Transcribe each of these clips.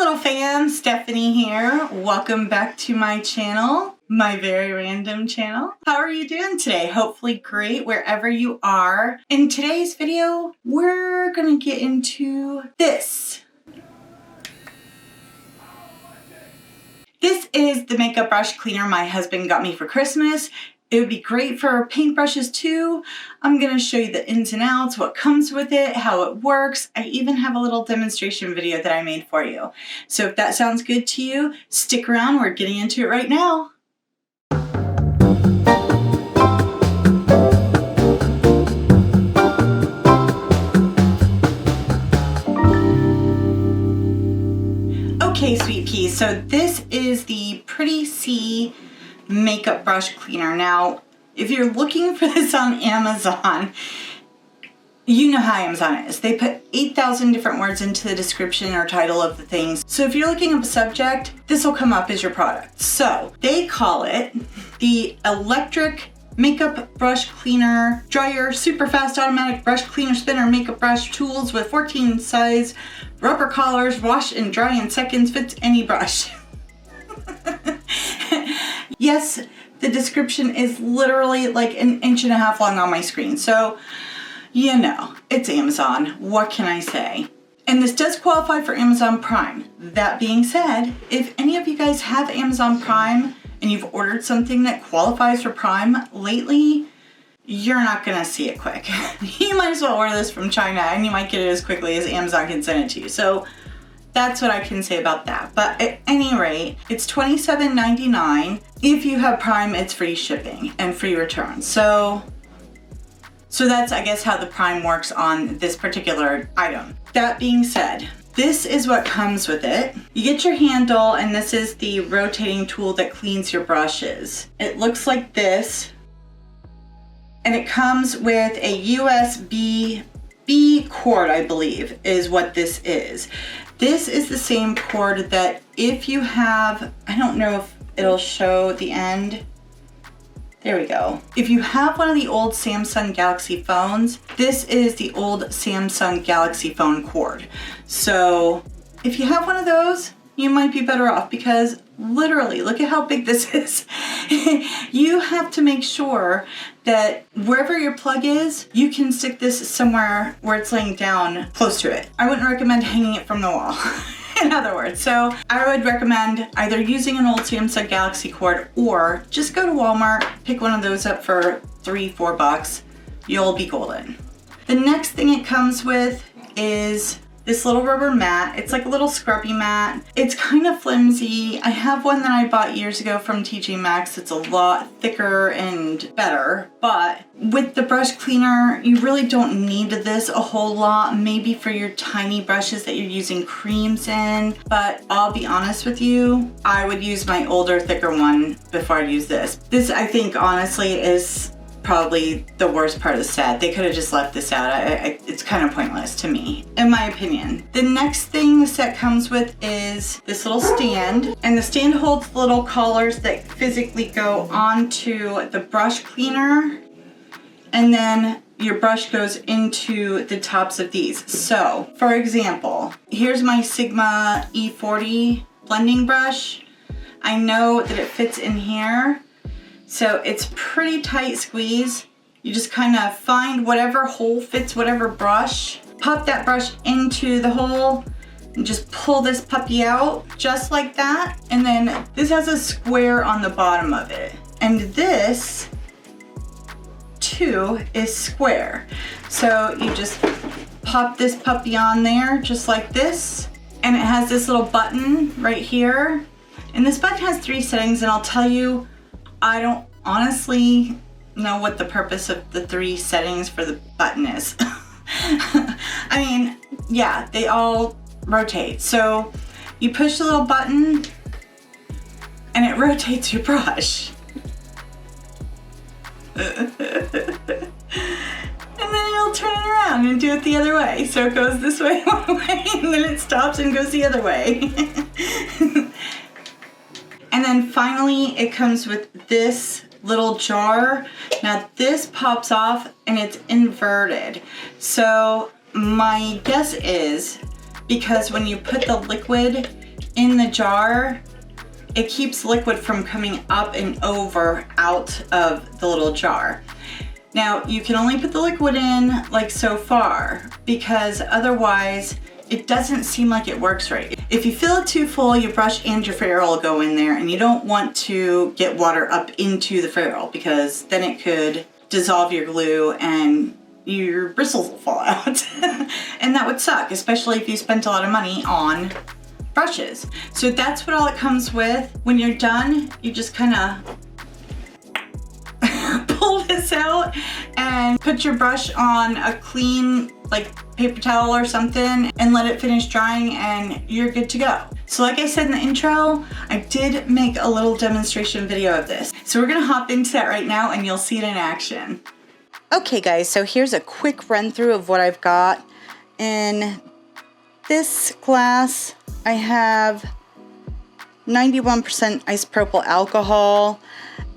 Little Fam, Stephanie here. Welcome back to my channel, my very random channel. How are you doing today? Hopefully great wherever you are. In today's video, we're gonna get into this. This is the makeup brush cleaner my husband got me for Christmas. It would be great for paintbrushes too. I'm gonna show you the ins and outs, what comes with it, how it works. I even have a little demonstration video that I made for you. So if that sounds good to you, stick around, we're getting into it right now. Okay, sweet peas, so this is the Pretty C makeup brush cleaner. Now, if you're looking for this on Amazon, you know how Amazon is. They put 8,000 different words into the description or title of the things. So if you're looking up a subject, this will come up as your product. So they call it the electric makeup brush cleaner dryer, super fast automatic brush cleaner spinner makeup brush tools with 14 size rubber collars, wash and dry in seconds, fits any brush. Yes, the description is literally like 1.5 inches long on my screen. So, you know, it's Amazon. What can I say? And this does qualify for Amazon Prime. That being said, if any of you guys have Amazon Prime and you've ordered something that qualifies for Prime lately, you're not gonna see it quick. You might as well order this from China and you might get it as quickly as Amazon can send it to you. So that's what I can say about that. But at any rate, it's $27.99. If you have Prime, it's free shipping and free returns. So that's, I guess, how the Prime works on this particular item. That being said, this is what comes with it. You get your handle, and this is the rotating tool that cleans your brushes. It looks like this, and it comes with a USB-B cord, I believe, is what this is. This is the same cord that if you have, I don't know if it'll show the end. There we go. If you have one of the old Samsung Galaxy phones, this is the old Samsung Galaxy phone cord. So if you have one of those, you might be better off because literally, look at how big this is. You have to make sure that wherever your plug is, you can stick this somewhere where it's laying down close to it. I wouldn't recommend hanging it from the wall. In other words, so I would recommend either using an old Samsung Galaxy cord or just go to Walmart, pick one of those up for $3, $4. You'll be golden. The next thing it comes with is this little rubber mat. It's like a little scrubby mat. It's kind of flimsy. I have one that I bought years ago from TJ Maxx. It's a lot thicker and better, but with the brush cleaner, you really don't need this a whole lot, maybe for your tiny brushes that you're using creams in, but I'll be honest with you, I would use my older, thicker one before I use this. This, I think, honestly, is probably the worst part of the set. They could have just left this out. It's kind of pointless to me, in my opinion. The next thing the set comes with is this little stand, and the stand holds little collars that physically go onto the brush cleaner, and then your brush goes into the tops of these. So, for example, here's my Sigma E40 blending brush. I know that it fits in here. So it's pretty tight squeeze. You just kind of find whatever hole fits whatever brush, pop that brush into the hole, and just pull this puppy out just like that. And then this has a square on the bottom of it. And this too is square. So you just pop this puppy on there just like this. And it has this little button right here. And this button has 3 settings, and I'll tell you, I don't honestly know what the purpose of the 3 settings for the button is. I mean, yeah, they all rotate. So you push the little button and it rotates your brush. And then it'll turn it around and do it the other way. So it goes this way one way and then it stops and goes the other way. And then finally, it comes with this little jar. Now this pops off and it's inverted. So my guess is because when you put the liquid in the jar, it keeps liquid from coming up and over out of the little jar. Now, you can only put the liquid in like so far, because otherwise it doesn't seem like it works right. If you fill it too full, your brush and your ferrule will go in there, and you don't want to get water up into the ferrule, because then it could dissolve your glue and your bristles will fall out. And that would suck, especially if you spent a lot of money on brushes. So that's what all it comes with. When you're done, you just kind of pull this out and put your brush on a clean like paper towel or something and let it finish drying, and you're good to go. So like I said in the intro, I did make a little demonstration video of this. So we're gonna hop into that right now and you'll see it in action. Okay guys, so here's a quick run through of what I've got. In this glass, I have 91% isopropyl alcohol.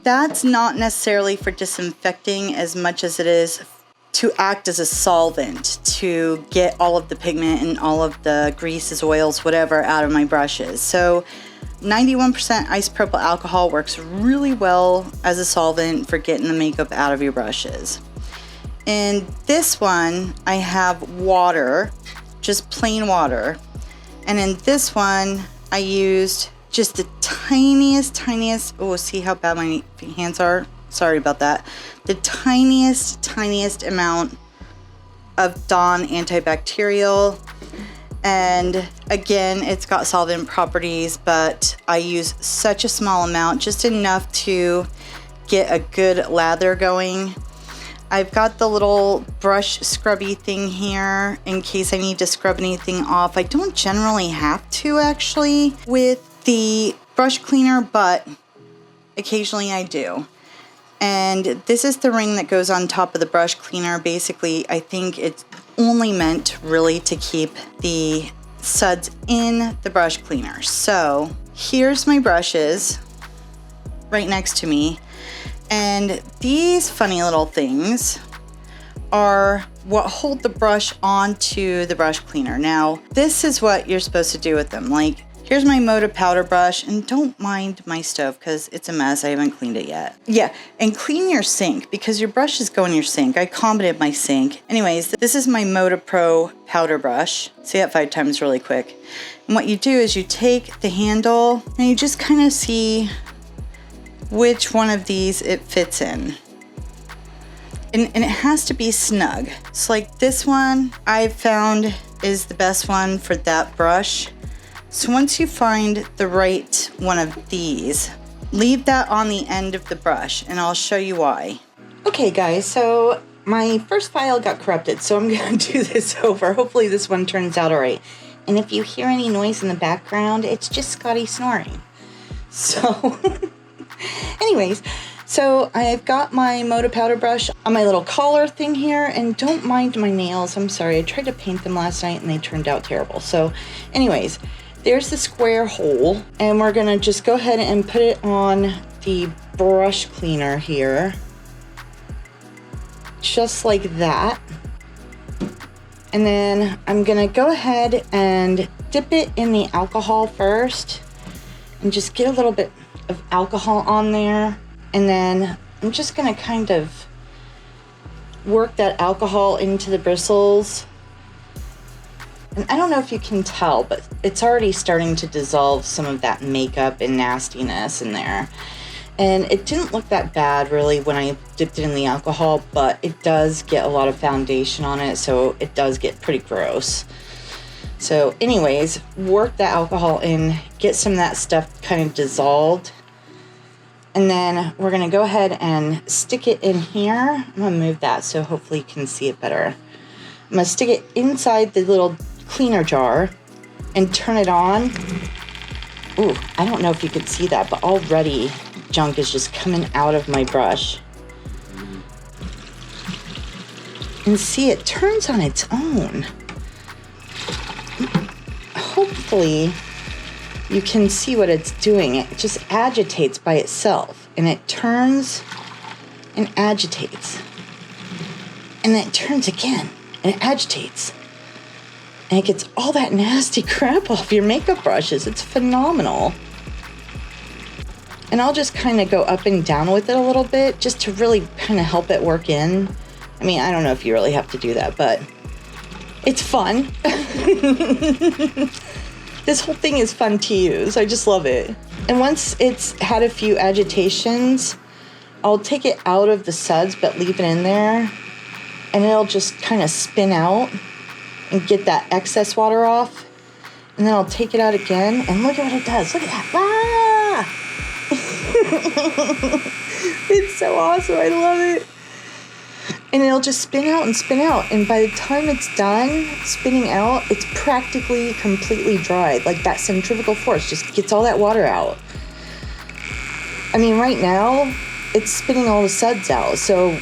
That's not necessarily for disinfecting as much as it is to act as a solvent to get all of the pigment and all of the greases, oils, whatever out of my brushes. So 91% isopropyl alcohol works really well as a solvent for getting the makeup out of your brushes. In this one, I have water, just plain water. And in this one, I used just the tiniest, oh, see how bad my hands are? Sorry about that. The tiniest amount of Dawn antibacterial. And again, it's got solvent properties, but I use such a small amount, just enough to get a good lather going. I've got the little brush scrubby thing here in case I need to scrub anything off. I don't generally have to actually with the brush cleaner, but occasionally I do. And this is the ring that goes on top of the brush cleaner. Basically, I think it's only meant really to keep the suds in the brush cleaner. So here's my brushes right next to me. And these funny little things are what hold the brush onto the brush cleaner. Now, this is what you're supposed to do with them. Like, here's my Moda powder brush, and don't mind my stove because it's a mess. I haven't cleaned it yet. Yeah, and clean your sink because your brushes go in your sink. I commented my sink. Anyways, this is my Moda Pro powder brush. Say that 5 times really quick. And what you do is you take the handle and you just kind of see which one of these it fits in. And it has to be snug. So like this one I've found is the best one for that brush. So once you find the right one of these, leave that on the end of the brush and I'll show you why. Okay guys, so my first file got corrupted, so I'm gonna do this over. Hopefully this one turns out all right. And if you hear any noise in the background, it's just Scotty snoring. So anyways, so I've got my Moda powder brush on my little collar thing here, and don't mind my nails. I'm sorry, I tried to paint them last night and they turned out terrible. So anyways, there's the square hole, and we're gonna just go ahead and put it on the brush cleaner here. Just like that. And then I'm gonna go ahead and dip it in the alcohol first and just get a little bit of alcohol on there. And then I'm just gonna kind of work that alcohol into the bristles. And I don't know if you can tell, but it's already starting to dissolve some of that makeup and nastiness in there. And it didn't look that bad really when I dipped it in the alcohol, but it does get a lot of foundation on it, so it does get pretty gross. So anyways, work the alcohol in, get some of that stuff kind of dissolved. And then we're gonna go ahead and stick it in here. I'm gonna move that so hopefully you can see it better. I'm gonna stick it inside the little cleaner jar and turn it on. Ooh, I don't know if you could see that, but already junk is just coming out of my brush. And see, it turns on its own. Hopefully you can see what it's doing. It just agitates by itself, and it turns and agitates. And then it turns again and it agitates. And it gets all that nasty crap off your makeup brushes. It's phenomenal. And I'll just kind of go up and down with it a little bit just to really kind of help it work in. I mean, I don't know if you really have to do that, but it's fun. This whole thing is fun to use. I just love it. And once it's had a few agitations, I'll take it out of the suds, but leave it in there. And it'll just kind of spin out and get that excess water off. And then I'll take it out again, and look at what it does. Look at that. Ah! It's so awesome. I love it. And it'll just spin out and spin out. And by the time it's done spinning out, it's practically completely dried. Like that centrifugal force just gets all that water out. I mean, right now, it's spitting all the suds out. So,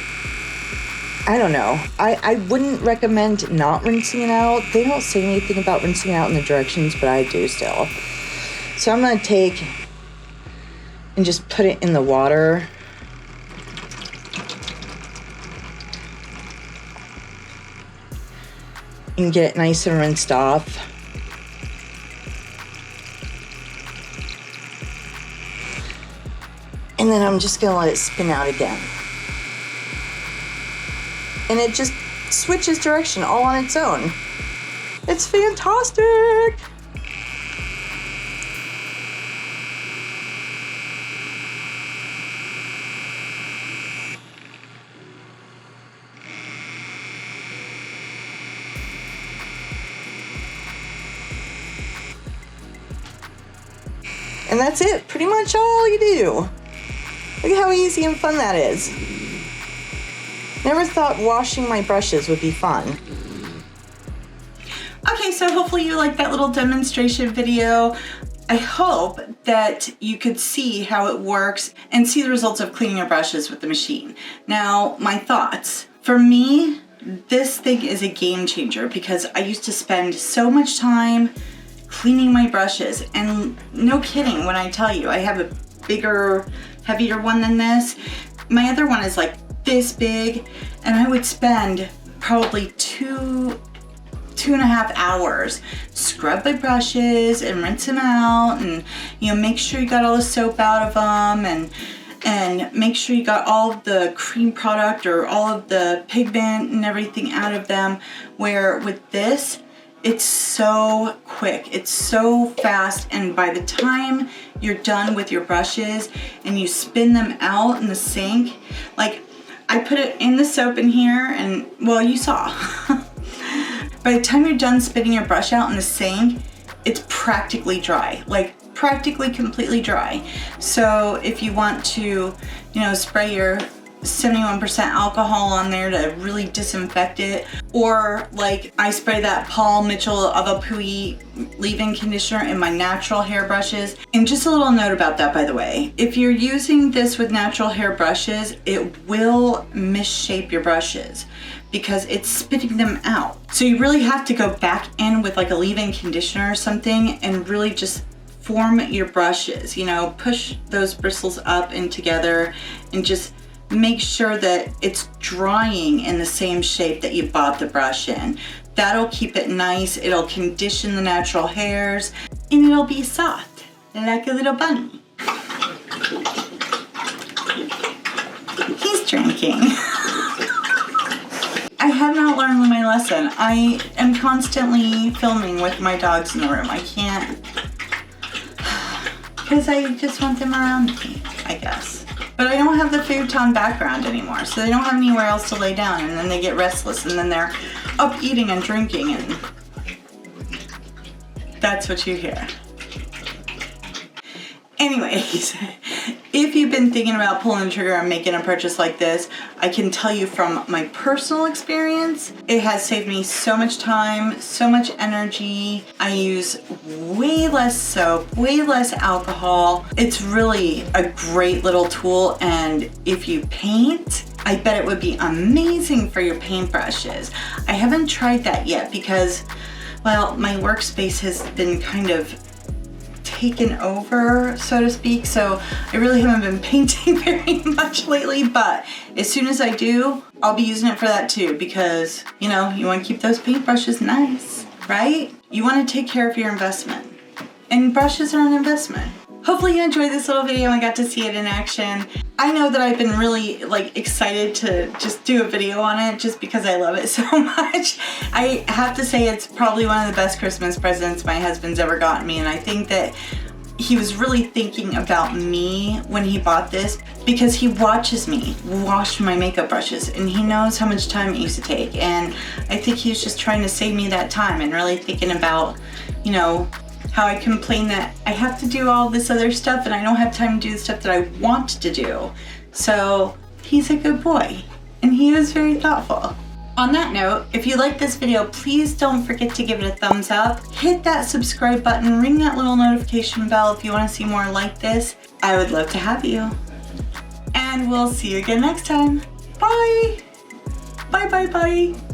I don't know. I wouldn't recommend not rinsing it out. They don't say anything about rinsing it out in the directions, but I do still. So I'm going to take and just put it in the water. And get it nice and rinsed off. And then I'm just going to let it spin out again. And it just switches direction all on its own. It's fantastic! And that's it, pretty much all you do. Look at how easy and fun that is. Never thought washing my brushes would be fun. Okay, so hopefully you liked that little demonstration video. I hope that you could see how it works and see the results of cleaning your brushes with the machine. Now, my thoughts. For me, this thing is a game changer because I used to spend so much time cleaning my brushes, and no kidding when I tell you I have a bigger, heavier one than this. My other one is like this big, and I would spend probably two and a half hours scrub my brushes and rinse them out, and make sure you got all the soap out of them, and make sure you got all of the cream product or all of the pigment and everything out of them. Where with this, it's so quick, it's so fast, and by the time you're done with your brushes and you spin them out in the sink, like I put it in the soap in here, and well, you saw. By the time you're done spinning your brush out in the sink, it's practically dry, like practically completely dry. So if you want to, spray your 71% alcohol on there to really disinfect it, or like I spray that Paul Mitchell Avapui leave-in conditioner in my natural hair brushes. And just a little note about that, by the way, if you're using this with natural hair brushes, it will misshape your brushes because it's spitting them out. So you really have to go back in with like a leave-in conditioner or something and really just form your brushes, push those bristles up and together and just make sure that it's drying in the same shape that you bought the brush in. That'll keep it nice, it'll condition the natural hairs, and it'll be soft, like a little bunny. He's drinking. I have not learned my lesson. I am constantly filming with my dogs in the room. I can't, because I just want them around me, I guess. But I don't have the futon background anymore, so they don't have anywhere else to lay down, and then they get restless, and then they're up eating and drinking, and that's what you hear. Anyways, if you've been thinking about pulling the trigger and making a purchase like this, I can tell you from my personal experience, it has saved me so much time, so much energy. I use way less soap, way less alcohol. It's really a great little tool, and if you paint, I bet it would be amazing for your paintbrushes. I haven't tried that yet because, well, my workspace has been kind of taken over, so to speak, so I really haven't been painting very much lately, but as soon as I do, I'll be using it for that too, because you want to keep those paintbrushes nice. right? You want to take care of your investment. And brushes are an investment. Hopefully you enjoyed this little video and got to see it in action. I know that I've been really excited to just do a video on it just because I love it so much. I have to say it's probably one of the best Christmas presents my husband's ever gotten me, and I think that he was really thinking about me when he bought this because he watches me wash my makeup brushes and he knows how much time it used to take, and I think he was just trying to save me that time and really thinking about, you know, how I complain that I have to do all this other stuff and I don't have time to do the stuff that I want to do. So he's a good boy and he was very thoughtful. On that note, if you like this video, please don't forget to give it a thumbs up. Hit that subscribe button, ring that little notification bell if you want to see more like this. I would love to have you. And we'll see you again next time. Bye! Bye, bye, bye.